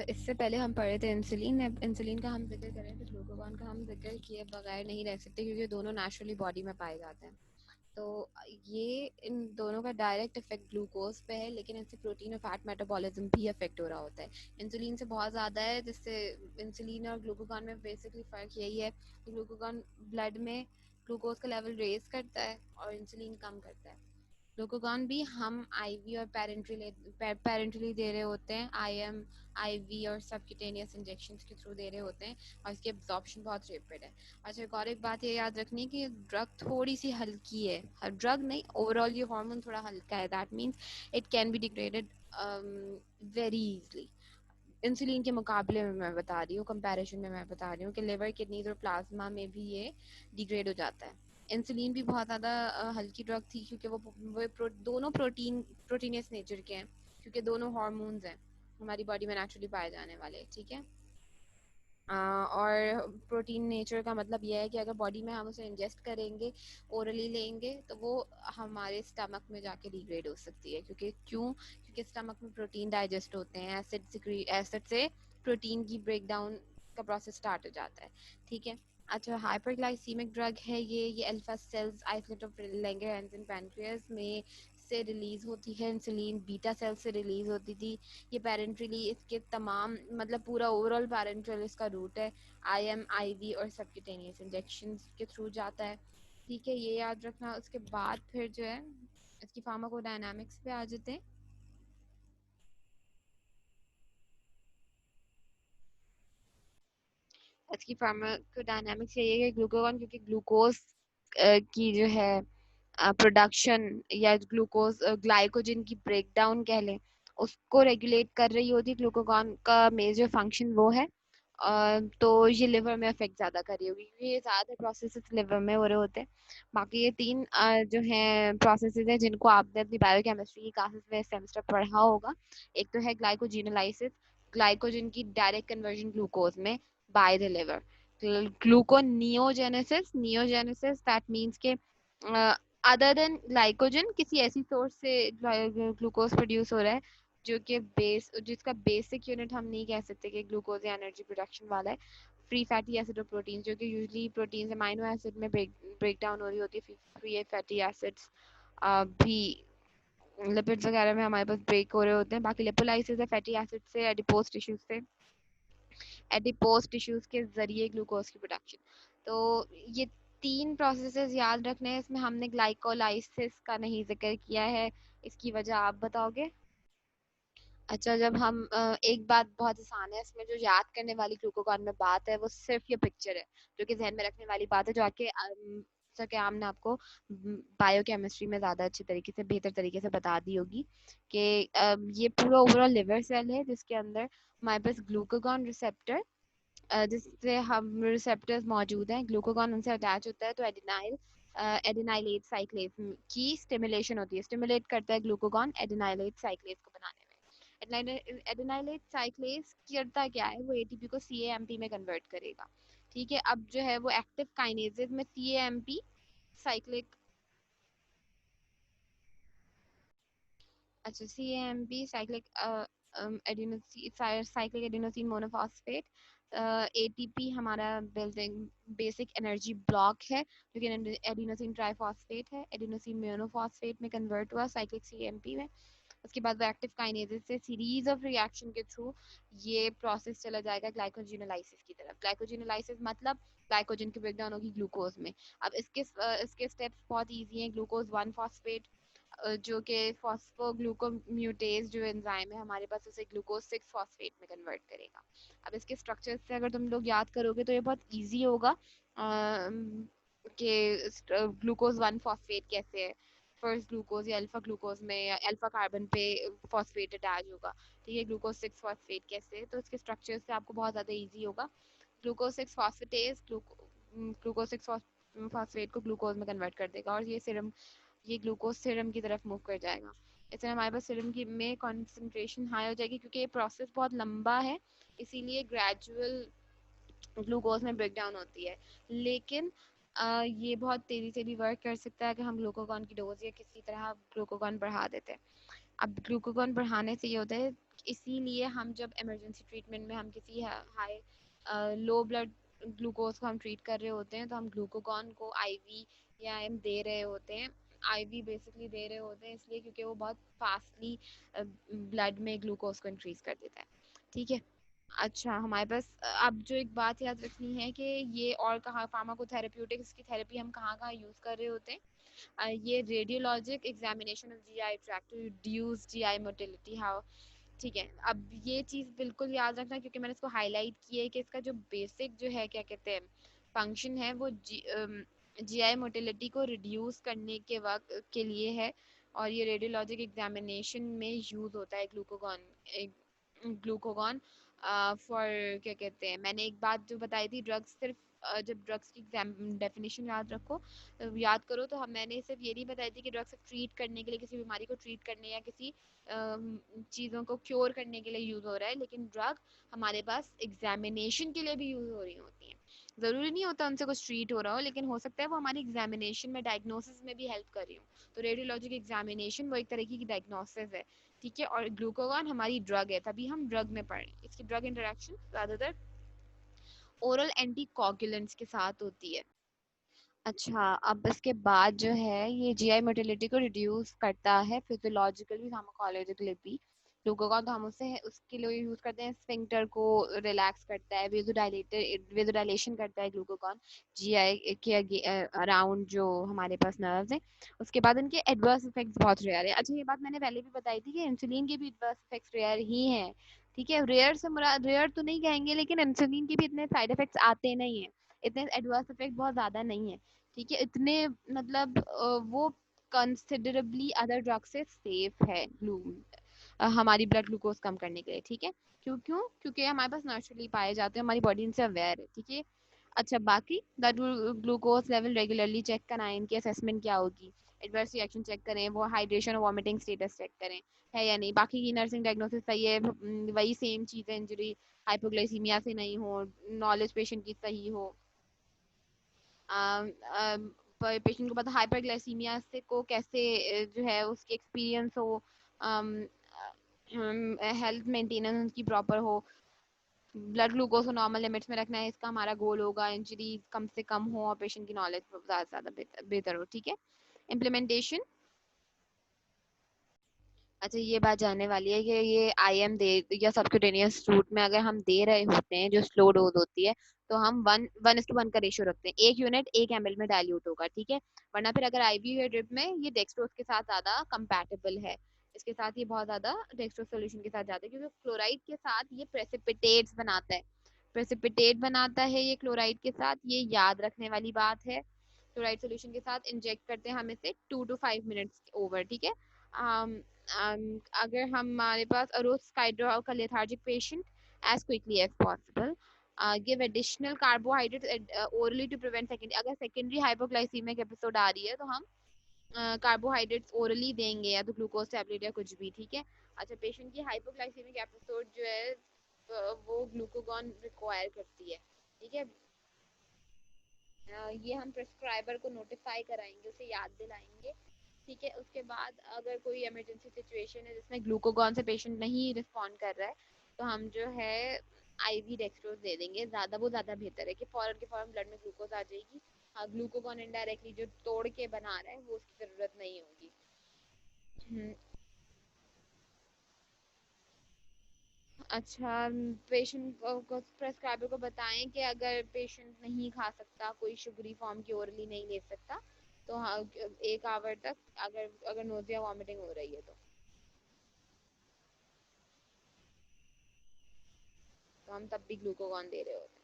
अच्छा, इससे पहले हम पढ़े थे इंसुलिन। अब इंसुलिन का हम जिक्र करें तो ग्लूकागॉन का हम जिक्र किए बगैर नहीं रह सकते, क्योंकि दोनों नेचुरली बॉडी में पाए जाते हैं। तो ये इन दोनों का डायरेक्ट इफेक्ट ग्लूकोज पे है, लेकिन इससे प्रोटीन और फैट मेटाबॉलिज्म भी अफेक्ट हो रहा होता है। इंसुलिन से बहुत ज़्यादा है, जिससे इंसुलिन और ग्लूकागॉन में बेसिकली फ़र्क यही है कि ग्लूकागॉन ब्लड में ग्लूकोज का लेवल रेज करता है और इंसुलिन कम करता है। ग्लूकागॉन भी हम आईवी और पेरेंटली दे रहे होते हैं, आईएम, आईवी और सबक्यूटेनियस इंजेक्शंस के थ्रू दे रहे होते हैं, और इसकी एब्जॉर्प्शन बहुत रैपिड है। अच्छा, एक और एक बात ये याद रखनी है कि ड्रग थोड़ी सी हल्की है, ड्रग नहीं, ओवरऑल ये हार्मोन थोड़ा हल्का है। That means it can be degraded very easily. Insulin के मुकाबले में मैं बता रही हूँ, कंपैरिजन में मैं बता रही हूँ कि लिवर, किडनीज और प्लाज्मा में भी ये डिग्रेड हो जाता है। इंसुलिन भी बहुत ज़्यादा हल्की ड्रग थी, क्योंकि दोनों प्रोटीनियस नेचर के हैं, क्योंकि दोनों हार्मोन्स हैं हमारी बॉडी में नेचुरली पाए जाने वाले, ठीक है। और प्रोटीन नेचर का मतलब यह है कि अगर बॉडी में हम उसे इंजेस्ट करेंगे, ओरली लेंगे, तो वो हमारे स्टमक में जाके डिग्रेड हो सकती है। क्योंकि स्टमक में प्रोटीन डाइजेस्ट होते हैं, एसिड से प्रोटीन की ब्रेकडाउन का प्रोसेस स्टार्ट हो जाता है, ठीक है। अच्छा, हाइपरग्लाइसीमिक ड्रग है ये alpha cells isolate of Langerhans pancreas में से रिलीज होती है। इंसुलिन बीटा सेल से रिलीज होती थी। ये पेरेंट्रली, इसके तमाम मतलब पूरा ओवरऑल पेरेंट्रल इसका रूट है, आईएम, आईवी और सबक्यूटेनियस इंजेक्शंस के थ्रू जाता है, ठीक है। ये याद रखना। उसके बाद फिर जो है इसकी फार्माकोडायनामिक्स पे आ जाते हैं। इसकी फार्माकोडायनामिक्स यही है कि ग्लूकागॉन, क्योंकि ग्लूकोज की जो है प्रोडक्शन या ग्लूकोज ग्लाइकोजन की ब्रेकडाउन कह लें, उसको रेगुलेट कर रही होती है। ग्लूकागॉन का मेजर फंक्शन वो है। तो ये लिवर में अफेक्ट ज़्यादा कर रही होगी, क्योंकि ये ज़्यादा प्रोसेसेस लिवर में हो रहे होते हैं। बाकी ये तीन जो हैं प्रोसेसेस हैं जिनको आपने अपनी बायोकेमिस्ट्री की क्लासेस में सेमेस्टर पढ़ा होगा। एक तो है ग्लाइकोजिनोलाइसिस, ग्लाइकोजन की डायरेक्ट कन्वर्जन ग्लूकोज में by the liver. Gluconeogenesis, neogenesis that means के अदर देन ग्लाइकोजन किसी ऐसी सोर्स से ग्लूकोज प्रोड्यूस हो रहा है जो कि जिसका बेसिक यूनिट हम नहीं कह सकते कि ग्लूकोज या एनर्जी प्रोडक्शन वाला है। फ्री फैटी एसिड और प्रोटीन, जो कि यूजली प्रोटीन अमाइनो एसिड में ब्रेक डाउन हो रही होती है। फ्री फैटी एसिड्स भी लिपिड्स वगैरह में हमारे पास ब्रेक हो रहे होते हैं। बाकी लिपोलाइसिस है फैटी एसिड से एडिपोज टिश्यूज के जरिए ग्लूकोज की प्रोडक्शन। तो ये तीन प्रोसेसेस याद रखने हैं। इसमें हमने ग्लाइकोलाइसिस का नहीं जिक्र किया है, इसकी वजह आप बताओगे? अच्छा, जब हम एक बात बहुत आसान है इसमें जो याद करने वाली ग्लूकोगॉन में बात है, वो सिर्फ ये पिक्चर है, जो कि जहन में रखने वाली बात है, जो आपके सर के आम ने आपको बायोकेमिस्ट्री में ज़्यादा अच्छे तरीके से, बेहतर तरीके से बता दी होगी कि ये पूरा ओवरऑल लिवर सेल है, जिसके अंदर हमारे पास ग्लूकोगॉन रिसेप्टर, जिससे हम रिसेप्टर्स मौजूद हैं, ग्लूकोगॉन उनसे अटैच होता है, तो एडिनाइलेट साइक्लेज की स्टिमुलेशन होती है, स्टिमुलेट करता है ग्लूकोगॉन एडिनाइलेट साइक्लेज को बनाने में। एडिनाइलेट साइक्लेज करता क्या है, वो एटीपी को सीएएमपी में कन्वर्ट करेगा, ठीक है। अब जो है वो एक्टिव काइनेजेस में सीएएमपी साइक्लिक, अच्छा, CMP cyclic cyclic adenosine monophosphate, ATP हमारा बिल्डिंग बेसिक एनर्जी ब्लॉक है, जो कि एडिनोसिन ट्राइफॉस्फेट है, एडिनोसिन मोनोफॉस्फेट में कन्वर्ट हुआ साइक्लिक सीएमपी में। उसके बाद वो एक्टिव काइनेजेस से सीरीज ऑफ रिएक्शन के थ्रू ये प्रोसेस चला जाएगा ग्लाइकोजिनोलाइसिस की तरफ। ग्लाइकोजिनोलाइसिस मतलब ग्लाइकोजन की ब्रेकडाउन होगी ग्लूकोज में। अब इसके स्टेप्स बहुत इजी हैं। ग्लूकोज 1 फॉस्फेट, जो कि फॉस्फोग्लूकोम्यूटेज जो एंजाइम है हमारे पास, उसे ग्लूकोज 6 फॉस्फेट में कन्वर्ट करेगा। अब इसके स्ट्रक्चर से अगर तुम लोग याद करोगे तो ये बहुत इजी होगा कि ग्लूकोज 1 फॉस्फेट कैसे है। फर्स्ट ग्लूकोज या अल्फा ग्लूकोज में या अल्फा कार्बन पे फॉस्फेट अटैच होगा, ठीक है। ग्लूकोज 6 फॉस्फेट कैसे है, तो इसके स्ट्रक्चर से आपको बहुत ज़्यादा इजी होगा। ग्लूकोज 6 फॉस्फेटेज ग्लूकोज 6 फॉस्फेट को ग्लूकोज में कन्वर्ट कर देगा, और ये ग्लूकोज सीरम की तरफ मूव कर जाएगा। इससे हमारे पास सीरम की में कॉन्सेंट्रेशन हाई हो जाएगी, क्योंकि ये प्रोसेस बहुत लंबा है, इसीलिए ग्रेजुअल ग्लूकोज में ब्रेक डाउन होती है। लेकिन ये बहुत तेजी से भी वर्क कर सकता है कि हम ग्लूकोगॉन की डोज या किसी तरह ग्लूकोगॉन बढ़ा देते हैं। अब ग्लूकोगॉन बढ़ाने से ये होता है इसीलिए हम जब इमरजेंसी ट्रीटमेंट में हम किसी हाई लो ब्लड ग्लूकोज को हम ट्रीट कर रहे होते हैं तो हम ग्लूकोगॉन को आईवी या एम दे रहे होते हैं। आईवी बेसिकली दे रहे होते हैं इसलिए क्योंकि वो बहुत फास्टली ब्लड में ग्लूकोज को इंक्रीज कर देता है। ठीक है। अच्छा, हमारे पास अब जो एक बात याद रखनी है कि ये और कहाँ फार्माकोथेरेप्यूटिक्स की थेरेपी हम कहाँ कहाँ यूज़ कर रहे होते हैं। ये radiologic examination of GI tract to reduce GI motility. How, ठीक है। अब ये चीज़ बिल्कुल याद रखना क्योंकि मैंने इसको हाईलाइट किया है कि इसका जो बेसिक जो है क्या कहते हैं फंक्शन है वो जीआई मोटिलिटी को रिड्यूस करने के वक्त के लिए है। और ये रेडियोलॉजिक एग्जामिनेशन में यूज़ होता है ग्लूकोगॉन फॉर क्या कहते हैं। मैंने एक बात जो बताई थी ड्रग्स सिर्फ जब ड्रग्स की डेफिनेशन याद रखो याद करो तो हम मैंने सिर्फ ये नहीं बताई थी कि ड्रग्स ट्रीट करने के लिए किसी बीमारी को ट्रीट करने या किसी चीज़ों को क्योर करने के लिए यूज़ हो रहा है, लेकिन ड्रग हमारे पास एग्जामिनेशन के लिए भी यूज़ हो रही होती हैं। ज़रूरी नहीं होता उनसे कुछ ट्रीट हो रहा हो, लेकिन हो सकता है वो हमारी एग्जामिनेशन में डायग्नोसिस में भी हेल्प कर रही हो। तो रेडियोलॉजिक एग्जामिनेशन वो एक तरीके की डायग्नोसिस है। ठीक है। और ग्लूकोगॉन हमारी ड्रग है, तभी हम ड्रग में पढ़ रहे हैं। इसकी ड्रग इंटरेक्शन ज़्यादातर ओरल एंटीकोगुलेंट्स के साथ होती है। अच्छा, अब इसके बाद जो है ये जीआई मोटिलिटी को रिड्यूस करता है फिजियोलॉजिकल भी फार्माकोलॉजिकली भी। ग्लूकागॉन तो हम उसे उसके लिए यूज करते हैं, स्फिंक्टर को रिलैक्स करता है, वेजोडाइलेशन करता है ग्लूकागॉन जीआई के अराउंड जो हमारे पास नर्व्स हैं। उसके बाद इनके एडवर्स इफेक्ट्स बहुत रेयर है। अच्छा, ये बात मैंने पहले भी बताई थी कि इंसुलिन के भी एडवर्स इफेक्ट्स रेयर ही हैं। ठीक है। रेयर से मुराद रेयर तो नहीं कहेंगे, लेकिन इंसुलिन के भी इतने साइड इफेक्ट्स आते नहीं है, इतने एडवर्स इफेक्ट बहुत ज्यादा नहीं है। ठीक है। इतने मतलब वो कंसिडरेबली अदर ड्रग से सेफ है हमारी ब्लड ग्लूकोज कम करने के लिए। ठीक है। क्यों क्यों क्योंकि हमारे पास नेचुरली पाए जाते हैं, हमारी बॉडी इनसे अवेयर है। ठीक है। अच्छा, बाकी blood glucose level regularly check कराएं, इनकी असेसमेंट क्या होगी, एडवर्स रिएक्शन चेक करें, वो हाइड्रेशन और वॉमिटिंग स्टेटस चेक करें है या नहीं। बाकी की नर्सिंग डायग्नोसिस सही है, वही सेम चीज़ है, इंजरी हाइपोग्लाइसीमिया से नहीं हो, नॉलेज पेशेंट की सही हो, पेशेंट को पता हाइपरग्लाइसीमिया से को कैसे जो है उसकी एक्सपीरियंस हो, हेल्थ मेंटेनेंस उनकी प्रॉपर हो, ब्लड ग्लूकोज को नॉर्मल लिमिट्स में रखना है, इसका हमारा गोल होगा, इंजरी कम से कम हो और पेशेंट की नॉलेज ज़्यादा से ज़्यादा बेहतर हो। ठीक है। इम्प्लीमेंटेशन। अच्छा, ये बात जानने वाली है कि ये आईएम दे या सबक्यूटेनियस रूट में अगर हम दे रहे होते हैं जो स्लो डोज होती है तो हम 1:1 का रेशियो रखते हैं, 1 यूनिट 1 ml में डाइल्यूट होगा। ठीक है। वरना फिर अगर आईवी है ड्रिप में ये डेक्सट्रोज के साथ ज्यादा कंपैटिबल है, इसके साथ ये बहुत ज्यादा डेक्सट्रोज सोल्यूशन के साथ जाता है क्योंकि क्लोराइड के साथ ये प्रेसिपिटेट्स बनाता है, प्रेसिपिटेट बनाता है ये क्लोराइड के साथ, ये याद रखने वाली बात है। क्लोराइड सोल्यूशन के साथ इंजेक्ट करते हैं हम इसे 2 to 5 मिनट्स ओवर। ठीक है। अगर हमारे पास अरोस्काइड्रा का lethargic patient as quickly as possible, give additional carbohydrates orally to prevent secondary, अगर secondary hypoglycemic episode आ रही है तो हम कार्बोहाइड्रेट्स ओरली देंगे या तो ग्लूकोज टैबलेट या कुछ भी। ठीक है। अच्छा, पेशेंट की हाइपोग्लाइसेमिक एपिसोड जो है वो ग्लूकोगॉन रिक्वायर करती है। ठीक है। ये हम प्रिस्क्राइबर को नोटिफाई कराएंगे, उसे याद दिलाएंगे। ठीक है। उसके बाद अगर कोई इमरजेंसी सिचुएशन है जिसमें ग्लूकोगॉन से पेशेंट नहीं रिस्पॉन्ड कर रहा है तो हम जो है आईवी डेक्सट्रोज दे देंगे, ज़्यादा वो ज़्यादा बेहतर है कि फौरन के फौरन ब्लड में ग्लूकोज आ जाएगी। हाँ, ग्लूकोगॉन इनडायरेक्टली जो तोड़ के बना रहा है वो उसकी ज़रूरत नहीं होगी। हम्म, अच्छा, पेशेंट को प्रेस्क्राइबर को बताएं कि अगर पेशेंट नहीं खा सकता, कोई शुगरी फॉर्म की ओरली नहीं ले सकता तो हाँ 1 आवर तक अगर अगर नोजिया वॉमिटिंग हो रही है तो हम तब भी ग्लूकोगॉन दे रहे होते हैं।